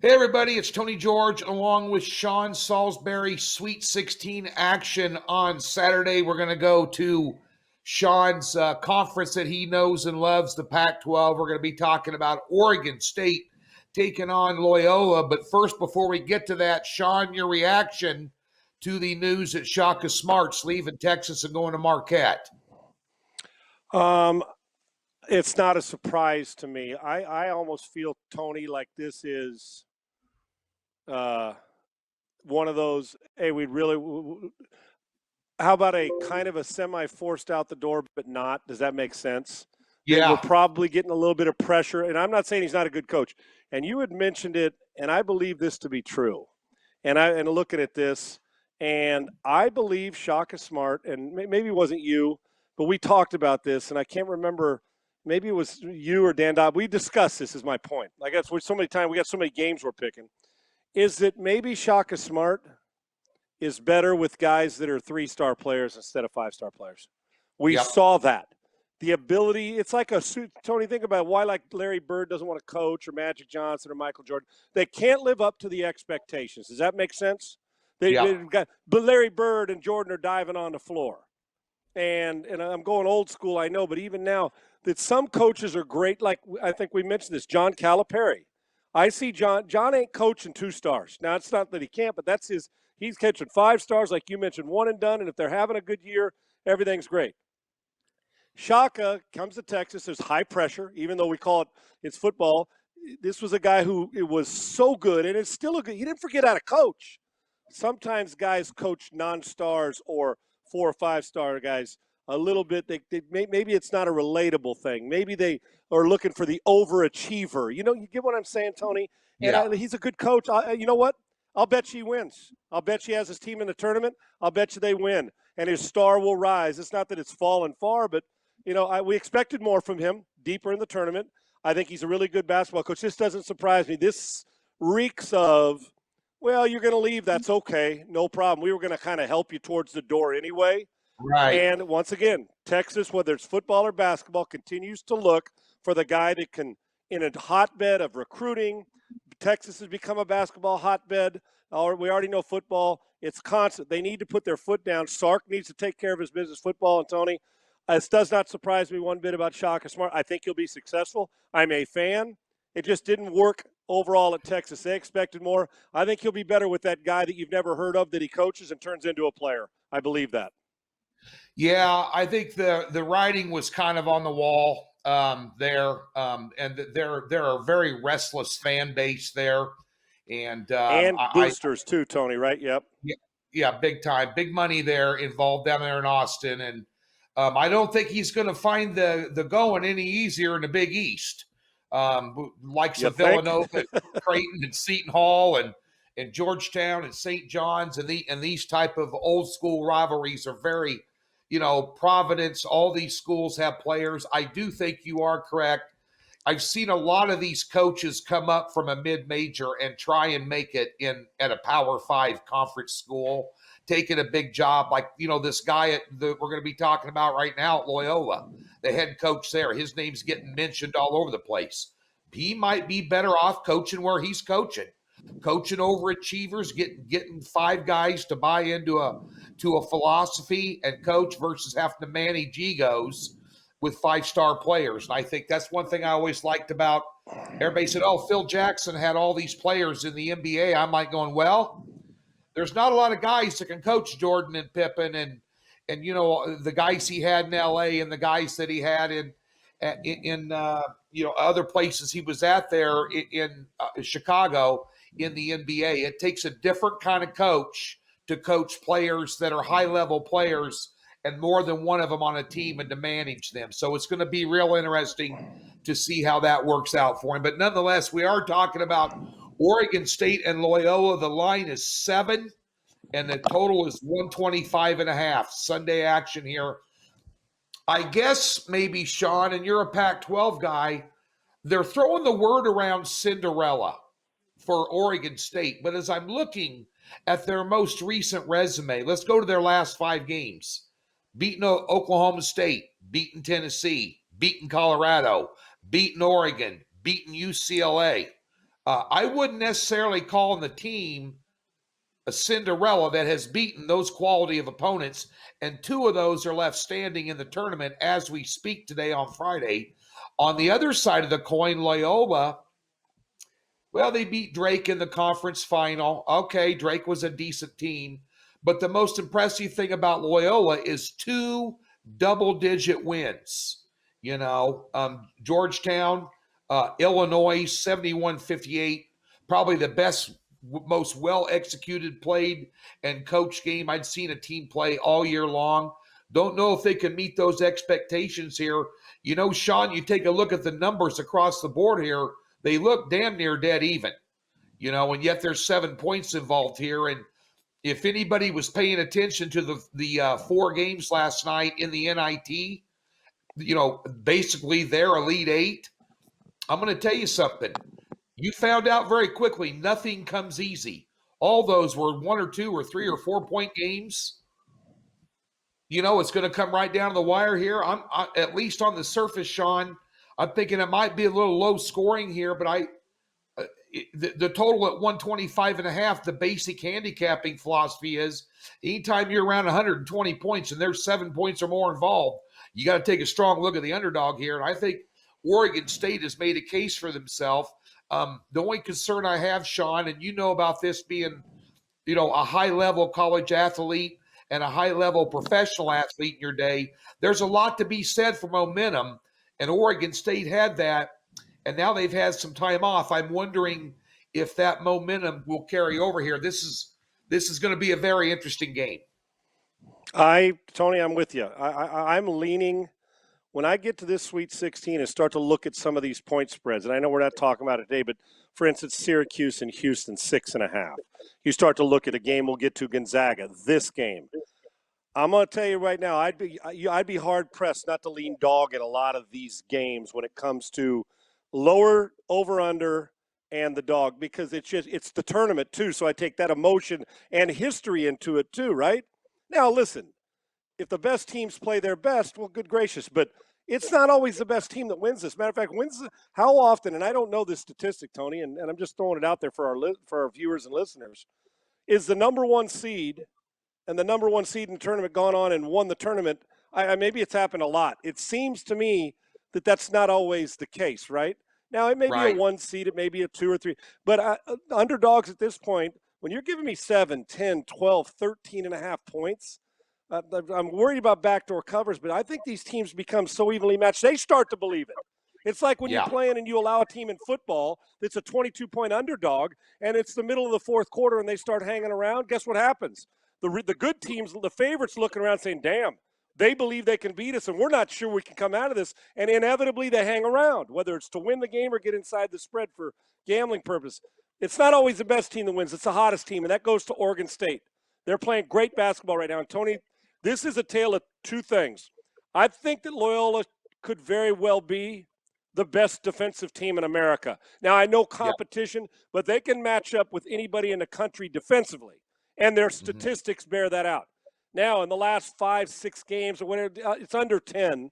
Hey everybody, it's Tony George along with Sean Salisbury. Sweet 16 action on Saturday. We're going to go to Sean's conference that he knows and loves, the Pac-12. We're going to be talking about Oregon State taking on Loyola. But first, before we get to that, Sean, your reaction to the news that Shaka Smart's leaving Texas and going to Marquette. It's not a surprise to me. I almost feel, Tony, like this is one of those, hey, how about a kind of a semi-forced out the door, but not? Does that make sense? Yeah. We're probably getting a little bit of pressure, and I'm not saying he's not a good coach. And you had mentioned it, and I believe this to be true. And looking at this, and I believe Shaka Smart, and maybe it wasn't you, but we talked about this, and I can't remember. Maybe it was you or Dan Dobb. We discussed this, is my point. I guess we're so many times, we got so many games we're picking. Is that maybe Shaka Smart is better with guys that are 3-star players instead of 5-star players. We saw that. The ability, it's like Tony, think about why like Larry Bird doesn't want to coach or Magic Johnson or Michael Jordan. They can't live up to the expectations. Does that make sense? But Larry Bird and Jordan are diving on the floor. And I'm going old school, I know, but even now that some coaches are great, like I think we mentioned this, John Calipari. I see John ain't coaching 2 stars. Now, it's not that he can't, but he's catching 5 stars, like you mentioned, one and done, and if they're having a good year, everything's great. Shaka comes to Texas. There's high pressure, even though it's football. This was a guy who it was so good, and it's still a good – he didn't forget how to coach. Sometimes guys coach non-stars or 4 or 5-star guys a little bit. Maybe it's not a relatable thing. Maybe they are looking for the overachiever. You get what I'm saying, Tony? And he's a good coach. You know what? I'll bet you he wins. I'll bet you he has his team in the tournament. I'll bet you they win, and his star will rise. It's not that it's fallen far, but we expected more from him deeper in the tournament. I think he's a really good basketball coach. This doesn't surprise me. This reeks of, well, you're going to leave. That's okay. No problem. We were going to kind of help you towards the door anyway. Right. And once again, Texas, whether it's football or basketball, continues to look for the guy that can, in a hotbed of recruiting. Texas has become a basketball hotbed. We already know football. It's constant. They need to put their foot down. Sark needs to take care of his business, football, and Tony. This does not surprise me one bit about Shaka Smart. I think he'll be successful. I'm a fan. It just didn't work overall at Texas. They expected more. I think he'll be better with that guy that you've never heard of that he coaches and turns into a player. I believe that. Yeah, I think the writing was kind of on the wall there, and they're a very restless fan base there, and boosters too, Tony. Right? Yep. Yeah, big time, big money there involved down there in Austin, and I don't think he's going to find the going any easier in the Big East. Likes of Villanova, Creighton, and Seton Hall, and Georgetown and St. John's, and these type of old school rivalries are very. Providence, all these schools have players. I do think you are correct. I've seen a lot of these coaches come up from a mid-major and try and make it at a Power 5 conference school, taking a big job. Like, this guy that we're going to be talking about right now at Loyola, the head coach there, his name's getting mentioned all over the place. He might be better off coaching where he's coaching overachievers, getting 5 guys to buy into a philosophy and coach versus having to manage egos with 5-star players. And I think that's one thing I always liked about. Everybody said, "Oh, Phil Jackson had all these players in the NBA." I'm like going, well, there's not a lot of guys that can coach Jordan and Pippen and the guys he had in LA and the guys that he had in other places he was at there in Chicago in the NBA. It takes a different kind of coach to coach players that are high-level players and more than one of them on a team and to manage them. So it's going to be real interesting to see how that works out for him. But nonetheless, we are talking about Oregon State and Loyola. The line is 7, and the total is 125.5. Sunday action here. I guess maybe, Sean, and you're a Pac-12 guy, they're throwing the word around Cinderella for Oregon State. But as I'm looking at their most recent resume, let's go to their last 5 games. Beaten Oklahoma State, beaten Tennessee, beaten Colorado, beaten Oregon, beaten UCLA. I wouldn't necessarily call the team a Cinderella that has beaten those quality of opponents, and two of those are left standing in the tournament as we speak today on Friday. On the other side of the coin, Loyola, well, they beat Drake in the conference final. Okay, Drake was a decent team. But the most impressive thing about Loyola is two double-digit wins. Georgetown, Illinois, 71-58, probably the best, most well-executed, played, and coached game I'd seen a team play all year long. Don't know if they can meet those expectations here. Sean, you take a look at the numbers across the board here, they look damn near dead even, and yet there's 7 points involved here. And if anybody was paying attention to the 4 games last night in the NIT, basically their Elite Eight, I'm going to tell you something. You found out very quickly nothing comes easy. All those were 1 or 2 or 3 or 4 point games. It's going to come right down to the wire here. I'm at least on the surface, Sean, I'm thinking it might be a little low scoring here, but the total at 125.5, the basic handicapping philosophy is anytime you're around 120 points and there's 7 points or more involved, you got to take a strong look at the underdog here. And I think Oregon State has made a case for themselves. The only concern I have, Sean, and about this being, a high-level college athlete and a high-level professional athlete in your day, there's a lot to be said for momentum, and Oregon State had that, and now they've had some time off. I'm wondering if that momentum will carry over here. This is going to be a very interesting game. Tony, I'm with you. I'm leaning when I get to this Sweet 16 and start to look at some of these point spreads, and I know we're not talking about it today, but for instance, Syracuse and Houston, 6.5. You start to look at a game we'll get to, Gonzaga, this game. I'm going to tell you right now, I'd be hard pressed not to lean dog in a lot of these games when it comes to lower over under and the dog, because it's the tournament too. So I take that emotion and history into it too, right? Now listen, if the best teams play their best, well, good gracious, but it's not always the best team that wins this. Matter of fact, how often, and I don't know this statistic, Tony, and I'm just throwing it out there for our viewers and listeners, is the number 1 seed and the number 1 seed in the tournament gone on and won the tournament? Maybe it's happened a lot. It seems to me that that's not always the case, right? Now, it may be a 1 seed, it may be a 2 or 3, but underdogs at this point, when you're giving me 7, 10, 12, 13.5 points, I'm worried about backdoor covers, but I think these teams become so evenly matched, they start to believe it. It's like when you're playing and you allow a team in football that's a 22-point underdog, and it's the middle of the fourth quarter and they start hanging around. Guess what happens? The good teams, the favorites, looking around saying, damn, they believe they can beat us, and we're not sure we can come out of this. And inevitably they hang around, whether it's to win the game or get inside the spread for gambling purpose. It's not always the best team that wins. It's the hottest team, and that goes to Oregon State. They're playing great basketball right now. And, Tony, this is a tale of two things. I think that Loyola could very well be the best defensive team in America. Now, I know competition, but they can match up with anybody in the country defensively, and their statistics bear that out. Now, in the last 5-6 games or whatever, it's under 10.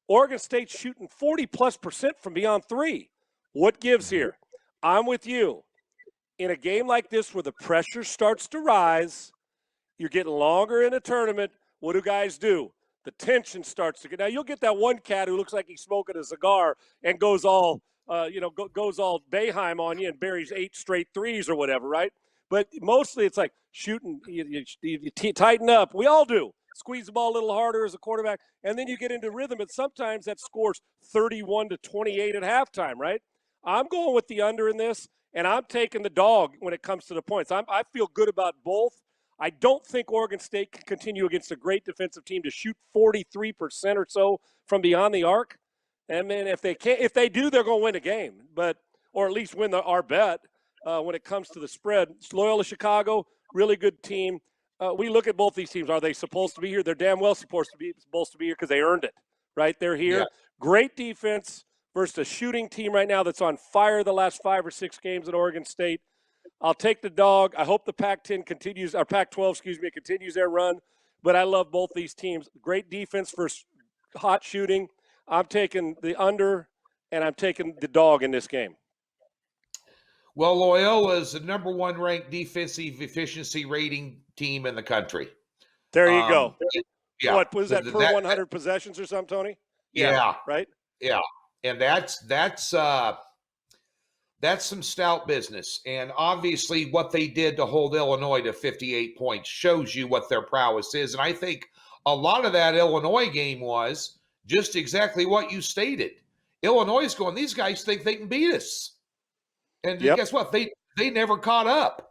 Oregon State's shooting 40+% from beyond 3. What gives here? I'm with you. In a game like this where the pressure starts to rise, you're getting longer in a tournament, what do guys do? The tension starts to get. Now, you'll get that one cat who looks like he's smoking a cigar and goes all Bayheim on you and buries 8 straight threes or whatever, right? But mostly it's like shooting, you tighten up. We all do. Squeeze the ball a little harder as a quarterback, and then you get into rhythm, and sometimes that scores 31-28 at halftime, right? I'm going with the under in this, and I'm taking the dog when it comes to the points. I feel good about both. I don't think Oregon State can continue against a great defensive team to shoot 43% or so from beyond the arc. And then if they do, they're going to win a game, or at least win our bet when it comes to the spread. Loyola-Chicago, really good team. We look at both these teams. Are they supposed to be here? They're damn well supposed to be here because they earned it, right? They're here. Yeah. Great defense versus a shooting team right now that's on fire the last 5 or 6 games at Oregon State. I'll take the dog. I hope the Pac-10 continues, or Pac-12, continues their run. But I love both these teams. Great defense versus hot shooting. I'm taking the under, and I'm taking the dog in this game. Well, Loyola is the number 1 ranked defensive efficiency rating team in the country. There you go. Yeah. What was that per 100 possessions or something, Tony? Yeah. Right? Yeah. And that's some stout business. And obviously what they did to hold Illinois to 58 points shows you what their prowess is. And I think a lot of that Illinois game was just exactly what you stated. Illinois is going, these guys think they can beat us. And guess what? They never caught up.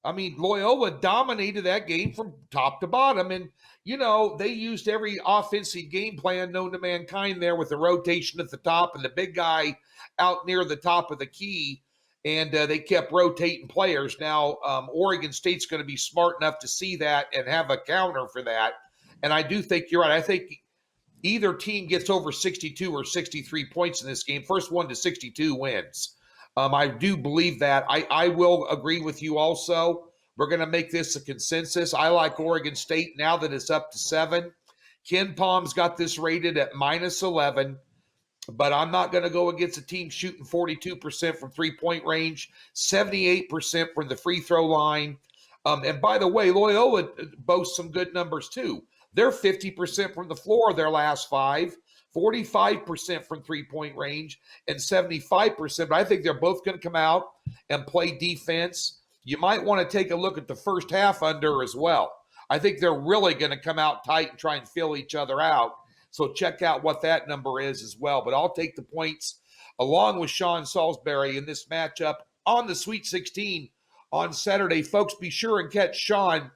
I mean, Loyola dominated that game from top to bottom. And, they used every offensive game plan known to mankind there with the rotation at the top and the big guy out near the top of the key. And they kept rotating players. Now, Oregon State's going to be smart enough to see that and have a counter for that. And I do think you're right. I think either team gets over 62 or 63 points in this game. First one to 62 wins. I do believe that. I will agree with you also. We're going to make this a consensus. I like Oregon State now that it's up to 7. Ken Palm's got this rated at -11, but I'm not going to go against a team shooting 42% from three-point range, 78% from the free throw line. And by the way, Loyola boasts some good numbers too. They're 50% from the floor their last 5. 45% from three-point range, and 75%. But I think they're both going to come out and play defense. You might want to take a look at the first half under as well. I think they're really going to come out tight and try and fill each other out. So check out what that number is as well. But I'll take the points along with Sean Salisbury in this matchup on the Sweet 16 on Saturday. Folks, be sure and catch Sean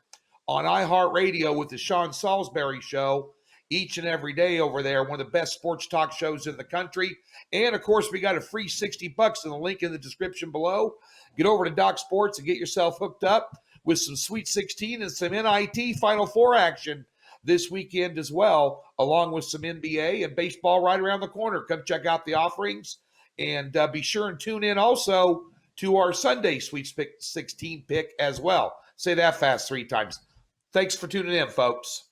on iHeartRadio with the Sean Salisbury Show each and every day over there, one of the best sports talk shows in the country. And, of course, we got a free $60 in the link in the description below. Get over to Doc Sports and get yourself hooked up with some Sweet 16 and some NIT Final Four action this weekend as well, along with some NBA and baseball right around the corner. Come check out the offerings. And be sure and tune in also to our Sunday Sweet 16 pick as well. Say that fast 3 times. Thanks for tuning in, folks.